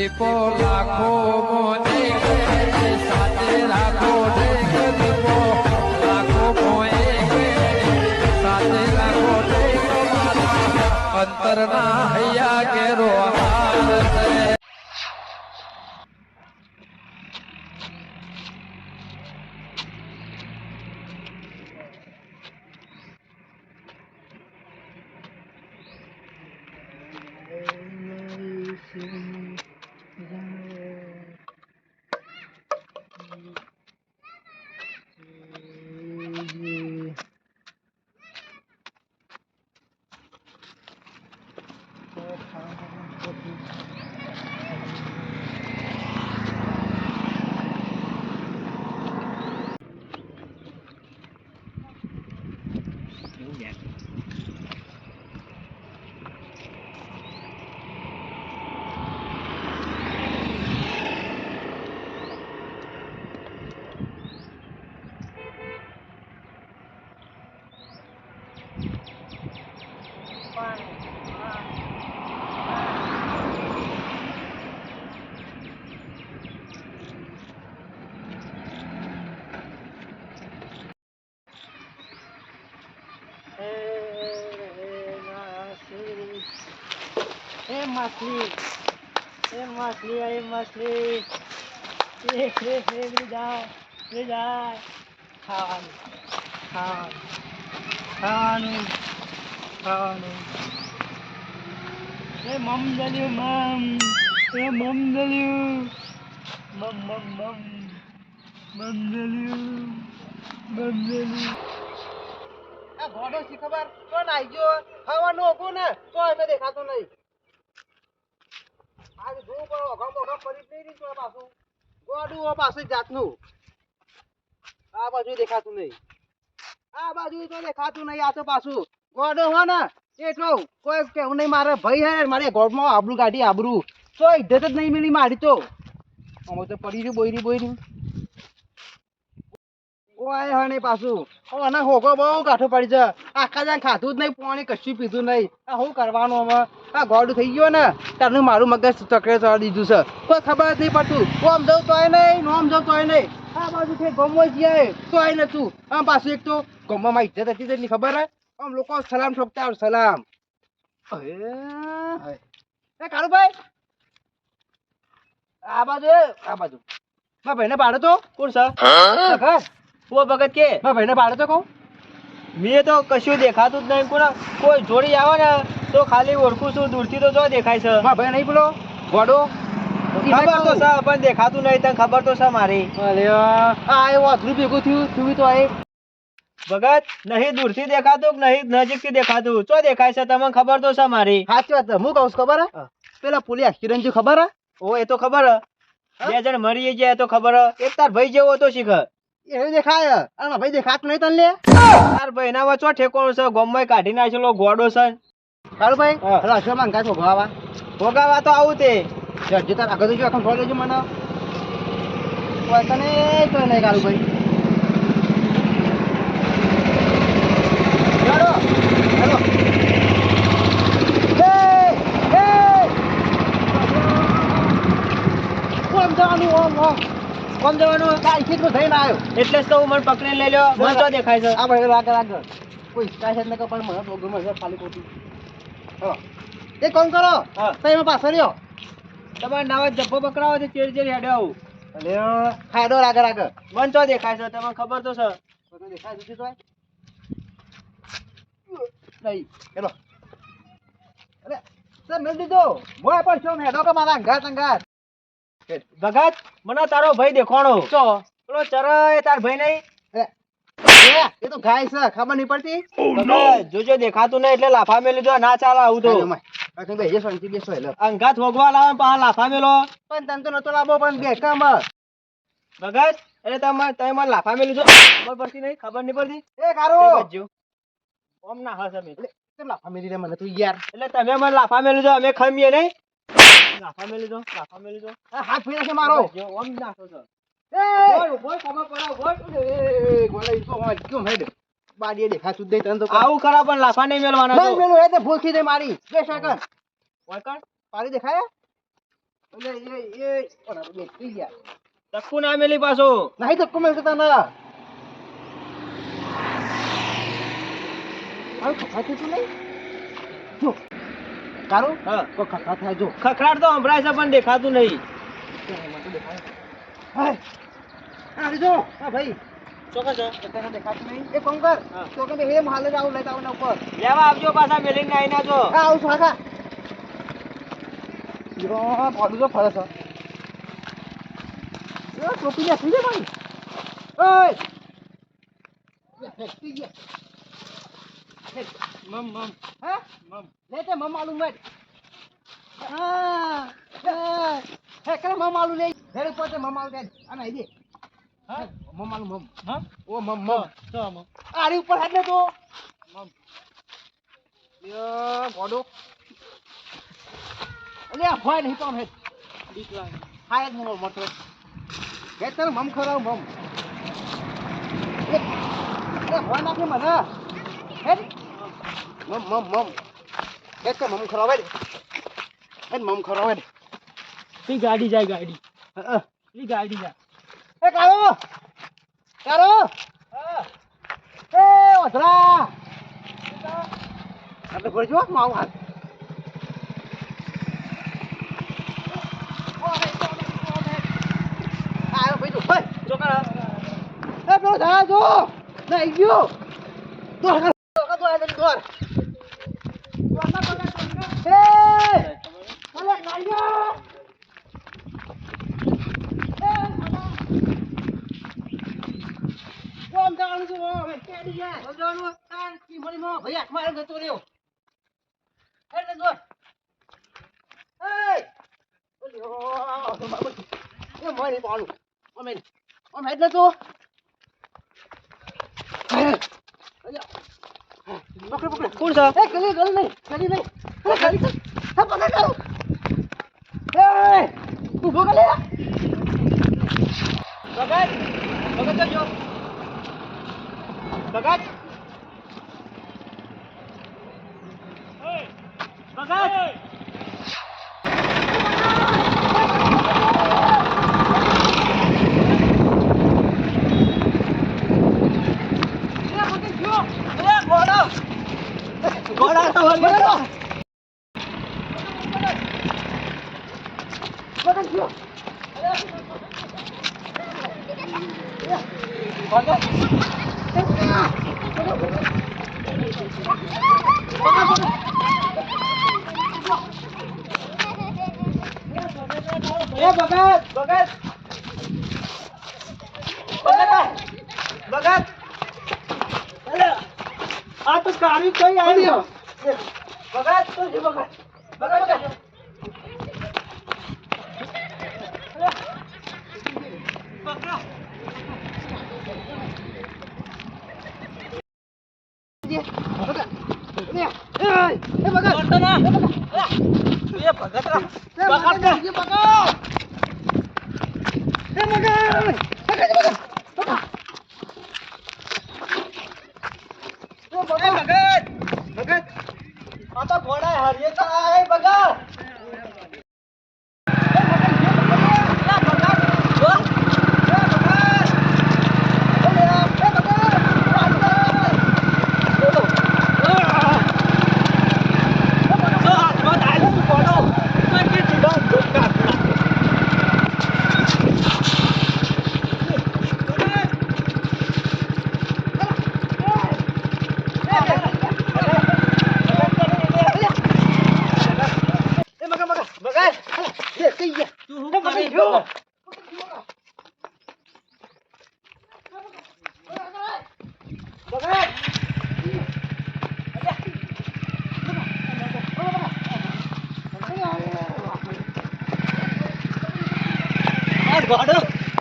દીપો લાખો મોને સાથે રાખો દીપો લાખો મોએ સાથે રાખો અંતરના હૈયા કેરો હાર મછલી લઈ જાય ખાવાનું એ મમ દલ્યું આ ગોડો શી ખબર કોણ આવી ગયો ખાવાનું ઓકો ને તો એને દેખાતો નહીં આજે જોવું પડે ઓઘમ પડી જ નહીં રહી તો પાછું ગોડું પાછું જાતનું આ બાજુ દેખાતું નહીં આ તો પાછું ગોડો હો ને એટલો કોઈ કેવું નહીં મારે ભાઈ હે મારે ગોડમાં આબરૂ કાઢી આબરૂ તો ઇજ્જત જ નહીં મિલી મારી તો અમે તો પડી રહ્યું બોયરી ઓય હે નહીં પાછું અને હોગો બહુ કાઠો પડી છે આખા જાણ ખાધું જ નહીં પાણી કશું પીધું નહીં આ શું કરવાનું અમે આ ગોડું થઈ ગયો ને તારનું મારું મગજ ચકરે ચડી દીધું છે કોઈ ખબર જ નહીં પડતું ઓમ જવું તોય નહીં નોમ જવું તોય નહીં આ બાજુ છે ગમો જઈએ તોય નતું આમ પાછું એક તો ગમવામાં ઇજ્જત હતી તેની ખબર હે આમ લોકો સલામ ઠોકતા સલામ એ કાળુભાઈ આ બાજુ મારા ભાઈને પાડો તો કોણ છે ઓ ભગત કે મારા ભાઈને પાડો તો કહું મેં તો કશું દેખાતું જ નહીં કોઈ જોડી આવે ને તો ખાલી ઓળખું છું દૂરથી તો જો દેખાય છે મારા ભાઈ નહીં બોલો ગોડો ખબર તો છે પણ દેખાતું નહીં તને ખબર તો છે મારી આ એ વાથરું ભેગું થયું તો આ ભગત નહીં દૂરથી દેખાતું નહીં નજીકથી દેખાતું ચો દેખાય છે તમને ખબર તો છે મારી સાચી વાત હું કહું ખબર હે પેલા પુલી એક્સિડન્ટ જો ખબર હે ઓ એ તો ખબર હે બે જણ મરી ગયા તો ખબર હે એક તાર ભાઈ જેવો તો શીખ એ દેખાય અને ભાઈ દેખાતું નહીં તને લે તાર ભાઈ ના વચો ઠેકોણું છે ગોમમાં કાઢી નાખેલો ગોડો છે કાળુ ભાઈ હલો અશો માંગા છો ભોગાવા તો આવું તે જડજે તાર આગળ જો આખો ફોન લેજો મને કોઈ તને તો નહીં કાળુ ભાઈ ચાલો હેલો કોમ જવાનું કાલથી જ થઈને આવ્યો એટલે જ તો હું મને પકડીને લઈ લ્યો મને તો દેખાય છે આ ભાઈ આગળ કોઈ શિકાયત ન પણ મને તો ગમે છે ખાલી ખોટી એક કામ કરો તમે પાછળ રહ્યો તમારે નવા જબ્બો પકડાવો છે ચેડ હેડે આવું અલે ખાડો આગળ મને તો દેખાય છે તમને ખબર તો છે દેખાય દીધી તો નહીં હેલો અરે સર મેં દીધો મોય પર છો હેડો કે મારા અંગાત ભગત મને તારો ભાઈ દેખાણો ચો પેલો ચરય તાર ભાઈ નહીં એ તો ગાય છે ખબર નહીં પડતી જોજો દેખાતું નહીં એટલે લાફા મેલી દો ના ચાલે આવું તો અંગાત ભોગવા લાવે પા લાફા મેલો પણ તને તો નતો લાવો પણ બેઠા ભગત એટલે તમે મને લાફા મેલી દો ખબર પડતી નહીં ખબર નહીં પડતી એ કારો ઓમ ના હસ અમે કેમ લાફા મેલી દે મને તું યાર એટલે તમે મને લાફા મેલી દો અમે ખમીએ નહીં લાફા મેલી દો હાથ ફેરા છે મારો ઓમ નાખો છો આવું ખરા પણ લાફા નહીં મેળવાના ભૂલથી દે મારી બે સેકન્ડ પાડી દેખાય ધક્કુ ના મેલી પાછો નહીં ધક્કો મેલતો તને તારું હા ખખડા થાય જો ખખડાટ તો સંભળાય છે પણ દેખાતું નહીં જો હા ભાઈ ચોક્કસ તને દેખાતું નહીં એ કોમ કર તો કે હે હાલ જ આવું લેતા આવું ઉપર લેવા આવજો પાછા મેલીને આવી ના જો હા આવું છું કાકા યો બોડું તો ફરે છે યો ટોપી લે થઈ જાય ભાઈ ઓય ફેક્ટરી ગયા મમ હા મમ લેતે મમ આલુ મત હા હે કરે મમ આલુ લે ઘરે પોતે મમ આલુ દે અને આઈ દે હા મમ આલુ મમ હા ઓ મમ તો મમ આરી ઉપર હાથ લે તો મમ યો બોડો અલે આ ભય નહીં પામ હે દીકરા હાય જ મમ મત હે તર મમ ખરાવ મમ એ ભય નાખે મને હે મમ હે તે મમ ખરાવે દે મમ ખરાવે દે તી ગાડી જાય ગાડી ઈ ગાડી જાય એ કારો એ ઓધરા આપણે ભરજો માવ હાલ આયો ભાઈ તો ભાઈ ચોકરા એ પેલો જા જો નહીં ગયો દોર દોર આલે દોર કોણ છે એ ગલી નહીં ગલી હા પકડ કરો એ ઊભો કરે પકડ જો પકડ આ તો કાળી કઈ આવી બગાડ તો જે બગાડ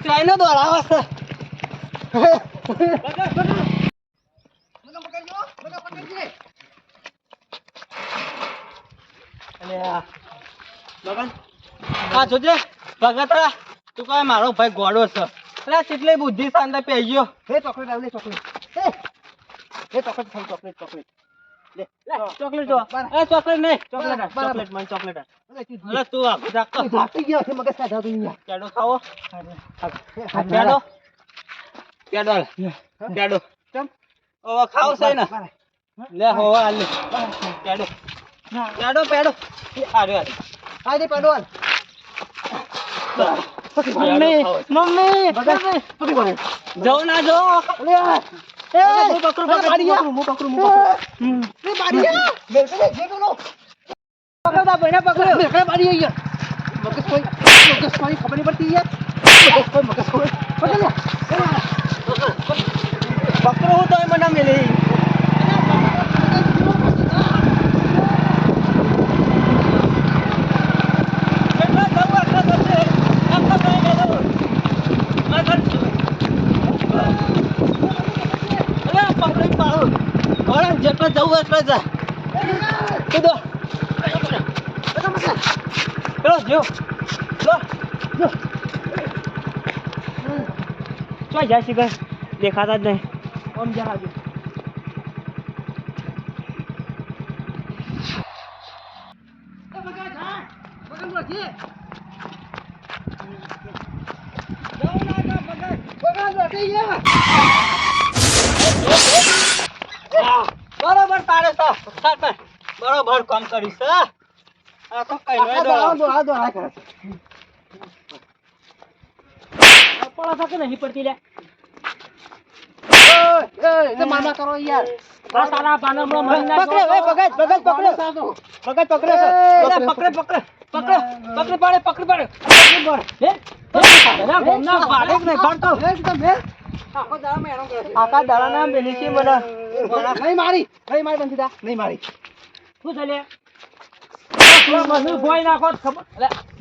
ચાઇનો દોડાવે છે હા જોજે ભગત તું કહે મારો ભાઈ ગોડો છે એટલે કેટલી બુદ્ધિ શાંતા પહેર્યો હે ચોકલેટ આવે ચોકલેટ હે ચોકલેટ ખાઈ ચોકલેટ લે ચોકલેટ જો એ ચોકલેટ નહીં ચોકલેટ મને ચોકલેટ અલે તું આખું રાખતો જાતી ગયો છે મગજ કાઢા તું અહીંયા પેડો ખાવો પેડો પેડો પેડો ચમ ઓ ખાવ છે ને લે હો આ લે પેડો પેડો પેડો આરે આરે આ દે પડવાલ મમ્મી મમ્મી પકડી પડે જાવ ના જો લે એ હું પકડું બાડિયા હું પકડું એ બાડિયા મેલકે જે બોલો પકડતા ભાઈને પકડો મેલકે બાડિયા યાર મગજ કોઈ ખબર નહીં પડતી યાર મગજ કોઈ પકડ લે પકડો હું તો મને મેલી જેટલા જવું એટલા જા કીધો ચલો જો ચો જાય શિખર દેખાતા જ નહીં ઓમ જરા જો બરોબર તારે તો બરોબર કામ કરીશ આ તો કઈ નહીં પડો থাকে નહીં પડતી લે મામા કરો યાર તારા પાનમનો મરી ના પકડે એ બગજ પકડે પકડે પાડે હે ગોમના પાડે જ નહીં પાડતો આકા દાડાના બેલીસી મને નહીં મારી બંધીદા નહીં મારી શું છે લે મજૂર ભોય નાખો ખબર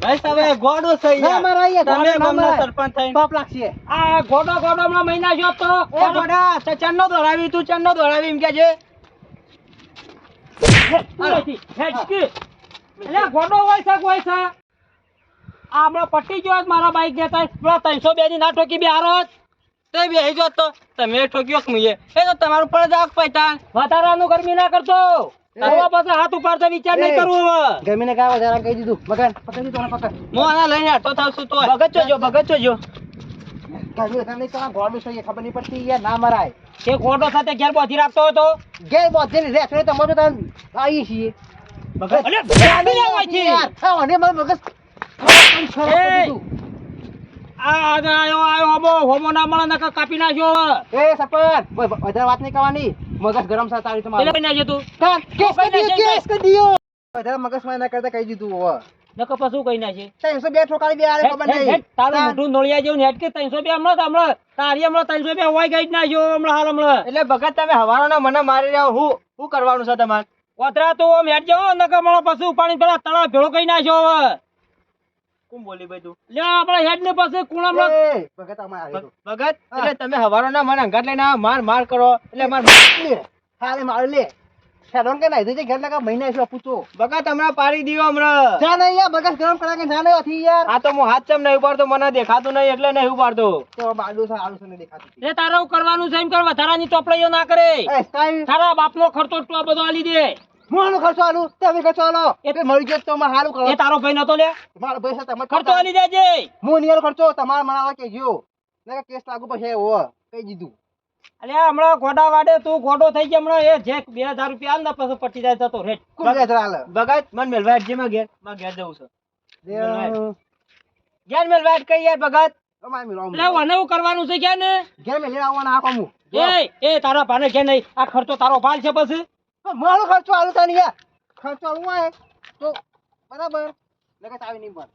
ભાઈ તમે ગોડો છે ના મારા યાર તમે ના ગોમના મારા સરપંચ થઈને પાપ લાગશે આ ગોડો હમણાં મહિના જો તો એ ગોડા તો ચન્નો દોડાવી તું ચન્નો દોડાવી એમ કે છે એટલે ગોડો હોય છે કોઈ છે આ હમણાં પટ્ટી ગયો મારા બાઈક દેતા પેલા 302 ની ના ઠોકી બે હારો તે બે જો તો તમે ઠોક્યો કે મુએ એ તો તમારું પર જાગ પૈતા વધારાનું ગરમી ના કરતો હવે પછી હાથ ઉપાડતો વિચાર નહીં કરવું હવે ગમીને કાય વધારા કહી દીધું મગન પકડી દીધું ને પકડ હું આના લઈને હટો થાવ છું તો ભગત જો ગમી વધારા નહીં કરા ગોડું છે ખબર નહીં પડતી યાર ના મરાય તે ગોડો સાથે ઘેર બોધી રાખતો હતો ગે બોધેલી રે તો તમારે તો આવી છીએ મગજ અલે ભાગી લે વાંચી યાર હા અને મારું મગજ આયો હોમો ના મળે નકર કાપી નાખ્યો એ સરપંચ વધારે વાત નહીં કરવાની મગજ ગરમ છે તારી તમારું એટલે કઈ નાખ્યો તું કેસ કરી દિયો વધારે મગજમાં ના કરતા કહી દીધું હવે નકર પછી કઈ નાખે 302 ઠોકારી બે આરે ખબર નહીં તારું મોઢું નળિયા જેવું નેટ કે 302 હમણાં તારી હમણાં 302 હોય ગઈ જ નાખ્યો હમણાં એટલે ભગત તમે હવાના મને મારી રહ્યા હું કરવાનું છે તમારે ઓતરા તો મેટ જાવ નકર મળો પછી પાણી પેલા તળાવ ભેળો કઈ નાખ્યો હવે કોણ બોલી ભાઈ તું લે આપણા હેડ ને પાસે કુણામાં ભગત અમાર આવી તો ભગત એટલે તમે હવારો ના મને અંગાટ લઈને માર કરો એટલે માર હાલે માર લે શરમ કે નહીં જે ઘર લગા મહિના છે પૂછો ભગત હમણાં પાડી દીયો હમણાં જા નહીં યાર મગજ ગરમ કરા કે જા નહીં હતી યાર આ તો હું હાથ ચમ નહીં ઉપાડતો મને દેખાતું નહીં એટલે નહીં ઉપાડતો તો બાડુ છે આલુ છે ને દેખાતું એ તારે એવું કરવાનું છે એમ કર વધારાની ચોપડીઓ ના કરે એ કાઈ તારા બાપનો ખર્ચો તો બધો આલી દે મોનો ખર્ચો આલુ તમે ખર્ચો આલો એટલે મળી ગયો તો માર હાલું કરો એ તારો ભાઈ નતો લે મારો પૈસા તમે ખર્ચો આલી દેજે મો નિયર ખર્ચો તમાર મનાવા કે જો ને કેસ લાગુ પછી હો કહી દીધું અલે હમણાં ગોડા વાડે તું ગોડો થઈ ગયા હમણાં એ જે 2000 રૂપિયા આલ ને પછી પટી જાય જતો રેટ કોણ કે હાલ ભગત મન મેલવાટ જે માં ઘેર જવું છે ઘેર મેલવાટ કઈ યાર ભગત અમાર મિલો એટલે વને એવું કરવાનું છે કે ને ઘેર મે લઈ આવવાના આ કોમું એ તારા ભાને કે નહીં આ ખર્ચો તારો ભાલ છે પછી મારો ખર્ચો આલુ તાની યાર ખર્ચો આલુ આય તો બરાબર લગત આવી નહીં પણ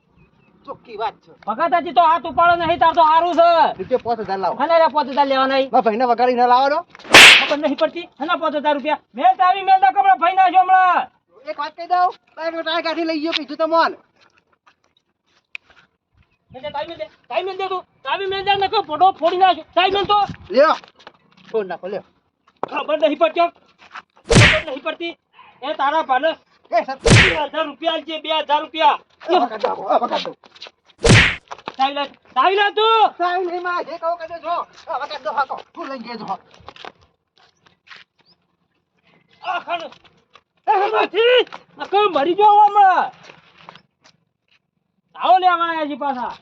ચોખ્ખી વાત છે ભગત હજી તો હાથ ઉપાડો નહીં તાર તો સારું છે રૂપિયા 5000 લાવો હને રે 5000 લેવા નહીં મારા ભાઈને વગાડી ન લાવો દો ખબર નહીં પડતી હને 5000 રૂપિયા મેલ તાવી મેલ ના કપડા ભાઈ નાખ્યો હમણાં એક વાત કહી દઉં બાઈક ટાયર કાઢી લઈ ગયો કીધું તમોન એટલે ટાઈમ મેલ દે તું તાવી મેલ દે નકો ફોટો ફોડી નાખ્યો ટાઈમ મેલ તો લ્યો ફોન નાખો લ્યો ખબર નહીં પડતી ખબર નહીં પડતી એ તારા ભાને એ સર 2000 રૂપિયા આલજે 2000 રૂપિયા વગાડ દો તાવી લે તું સાઈ નહીં માં જે કહો કરજો જો વગાડ દો હાકો તું લઈ ગયો જો મરી ગયો હમણાં આવો લેવા આવ્યા છે પાછા